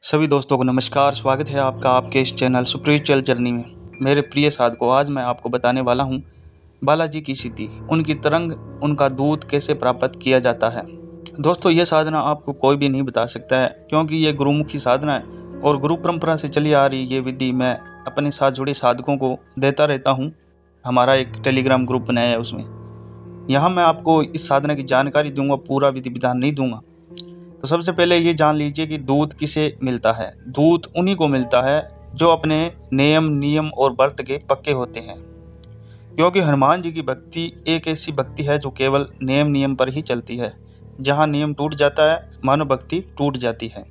सभी दोस्तों को नमस्कार। स्वागत है आपका आपके इस चैनल स्पिरिचुअल जर्नी में। मेरे प्रिय साधकों, आज मैं आपको बताने वाला हूँ बालाजी की सिद्धि, उनकी तरंग, उनका दूत कैसे प्राप्त किया जाता है। दोस्तों, ये साधना आपको कोई भी नहीं बता सकता है, क्योंकि ये गुरुमुखी साधना है और गुरु परंपरा से चली आ रही ये विधि मैं अपने साथ जुड़े साधकों को देता रहता हूँ। हमारा एक टेलीग्राम ग्रुप बनाया है, उसमें यहाँ मैं आपको इस साधना की जानकारी दूंगा, पूरा विधि विधान नहीं दूंगा। तो सबसे पहले ये जान लीजिए कि दूत किसे मिलता है। दूत उन्हीं को मिलता है जो अपने नियम और व्रत के पक्के होते हैं, क्योंकि हनुमान जी की भक्ति एक ऐसी भक्ति है जो केवल नियम पर ही चलती है। जहाँ नियम टूट जाता है, मानो भक्ति टूट जाती है।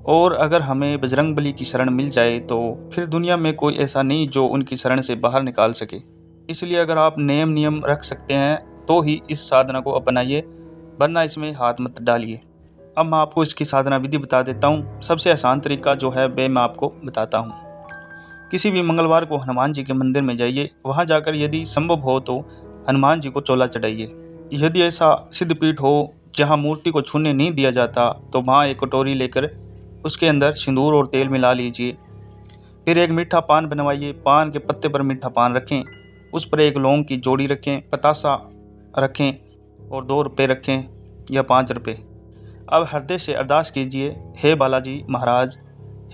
और अगर हमें बजरंगबली की शरण मिल जाए तो फिर दुनिया में कोई ऐसा नहीं जो उनकी शरण से बाहर निकाल सके। इसलिए अगर आप नियम रख सकते हैं तो ही इस साधना को अपनाइए, वरना इसमें हाथ मत डालिए। अब मैं आपको इसकी साधना विधि बता देता हूँ। सबसे आसान तरीका जो है वे मैं आपको बताता हूँ। किसी भी मंगलवार को हनुमान जी के मंदिर में जाइए। वहाँ जाकर यदि संभव हो तो हनुमान जी को चोला चढ़ाइए। यदि ऐसा सिद्ध पीठ हो जहाँ मूर्ति को छूने नहीं दिया जाता तो वहाँ एक कटोरी लेकर उसके अंदर सिंदूर और तेल मिला लीजिए। फिर एक मीठा पान बनवाइए। पान के पत्ते पर मीठा पान रखें, उस पर एक लौंग की जोड़ी रखें, पतासा रखें और 2 रुपये रखें या 5 रुपये। अब हृदय से अरदास कीजिए, हे बालाजी महाराज,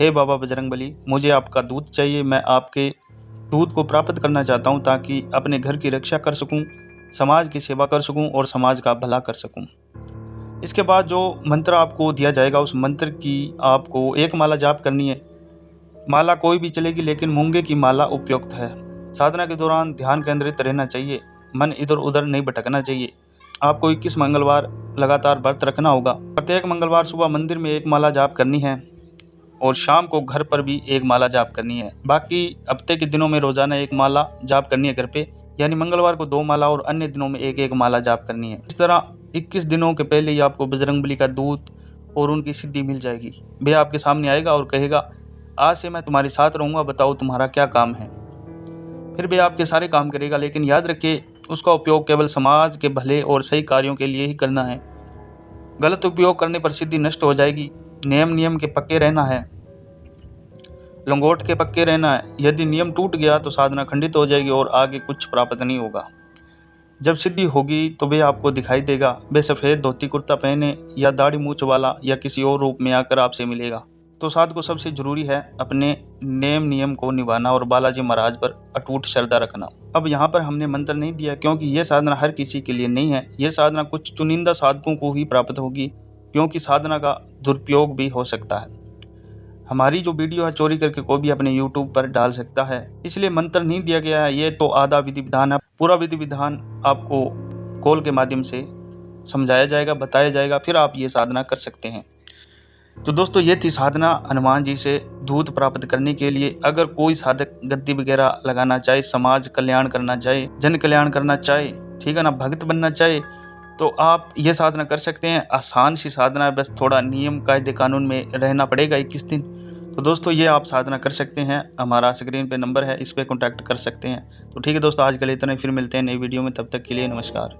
हे बाबा बजरंगबली, मुझे आपका दूत चाहिए। मैं आपके दूत को प्राप्त करना चाहता हूँ ताकि अपने घर की रक्षा कर सकूँ, समाज की सेवा कर सकूँ और समाज का भला कर सकूँ। इसके बाद जो मंत्र आपको दिया जाएगा, उस मंत्र की आपको एक माला जाप करनी है। माला कोई भी चलेगी, लेकिन मूंगे की माला उपयुक्त है। साधना के दौरान ध्यान केंद्रित रहना चाहिए, मन इधर उधर नहीं भटकना चाहिए। आपको 21 मंगलवार लगातार व्रत रखना होगा। प्रत्येक मंगलवार सुबह मंदिर में एक माला जाप करनी है और शाम को घर पर भी एक माला जाप करनी है। बाकी हफ्ते के दिनों में रोजाना एक माला जाप करनी है घर पे, यानी मंगलवार को 2 माला और अन्य दिनों में एक माला जाप करनी है। इस तरह 21 दिनों के पहले ही आपको बजरंगबली का दूत और उनकी सिद्धि मिल जाएगी। वह आपके सामने आएगा और कहेगा, आज से मैं तुम्हारे साथ रहूंगा, बताओ तुम्हारा क्या काम है। फिर भी आपके सारे काम करेगा, लेकिन याद रखिए उसका उपयोग केवल समाज के भले और सही कार्यों के लिए ही करना है। गलत उपयोग करने पर सिद्धि नष्ट हो जाएगी। नियम के पक्के रहना है, लंगोट के पक्के रहना है। यदि नियम टूट गया तो साधना खंडित हो जाएगी और आगे कुछ प्राप्त नहीं होगा। जब सिद्धि होगी तो वे आपको दिखाई देगा। वे सफ़ेद धोती कुर्ता पहने या दाढ़ी मूंछ वाला या किसी और रूप में आकर आपसे मिलेगा। तो साधक को सबसे जरूरी है अपने नियम को निभाना और बालाजी महाराज पर अटूट श्रद्धा रखना। अब यहाँ पर हमने मंत्र नहीं दिया, क्योंकि यह साधना हर किसी के लिए नहीं है। यह साधना कुछ चुनिंदा साधकों को ही प्राप्त होगी, क्योंकि साधना का दुरुपयोग भी हो सकता है। हमारी जो वीडियो है चोरी करके कोई भी अपने YouTube पर डाल सकता है, इसलिए मंत्र नहीं दिया गया है। ये तो आधा विधि विधान है। पूरा विधि विधान आपको कॉल के माध्यम से समझाया जाएगा, बताया जाएगा, फिर आप ये साधना कर सकते हैं। तो दोस्तों, ये थी साधना हनुमान जी से दूत प्राप्त करने के लिए। अगर कोई साधक गद्दी वगैरह लगाना चाहे, समाज कल्याण करना चाहे, जन कल्याण करना चाहे, ठीक है ना, भक्त बनना चाहे, तो आप ये साधना कर सकते हैं। आसान सी साधना है, बस थोड़ा नियम कायदे कानून में रहना पड़ेगा 21 दिन। तो दोस्तों, ये आप साधना कर सकते हैं। हमारा स्क्रीन पे नंबर है, इस पर कॉन्टैक्ट कर सकते हैं। तो ठीक है दोस्तों, आज के लिए इतना ही। फिर मिलते हैं नई वीडियो में, तब तक के लिए नमस्कार।